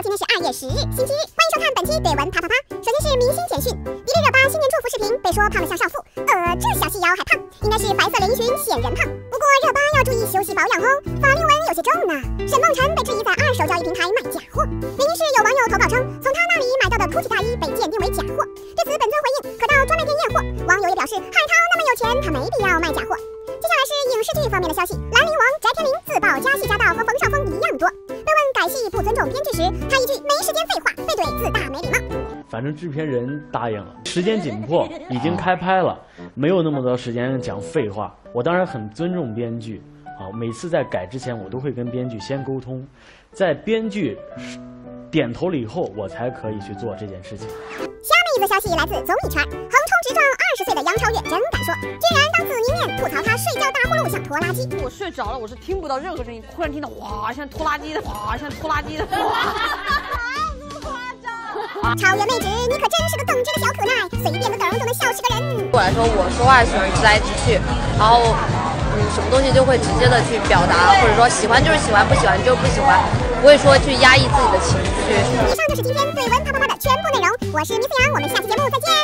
今天是2月10日，星期日，欢迎收看本期怼文啪啪啪。首先是明星简讯，迪丽热巴新年祝福视频被说胖得像少妇，这小细腰还胖，应该是白色连衣裙显人胖。不过热巴要注意休息保养哦，法令纹有些重呢。沈梦辰被质疑在2手交易平台买假货，原因是有网友投稿称从他那里买到的 GUCCI 大衣被鉴定为假货。对此，本尊回应可到专卖店验货。网友也表示，海涛那么有钱，他没必要卖假货。接下来是影视剧方面的消息，兰陵王翟天临自曝加戏加到和冯绍峰一样多。被问改戏不尊重编剧时，他一句没时间废话，被怼自大没礼貌。反正制片人答应了，时间紧迫，已经开拍了，没有那么多时间讲废话。我当然很尊重编剧啊，每次在改之前，我都会跟编剧先沟通，在编剧点头了以后，我才可以去做这件事情。下面一则消息来自综艺圈，横冲直撞20岁的杨超越真敢说，居然当此一面吐槽他睡觉打呼噜像拖拉机。我睡着了，我是听不到任何声音，忽然听到哇，像拖拉机的，哇，像拖拉机的，哇，这么夸张！超越妹纸，你可真是个耿直的小可爱，随便个梗都能笑死个人。对我来说，我说话喜欢直来直去，然后什么东西就会直接的去表达，或者说喜欢就是喜欢，不喜欢就不喜欢，不会说去压抑自己的情绪。以上就是今天怼文啪啪啪的全部内容，我是米思阳，我们下期节目再见。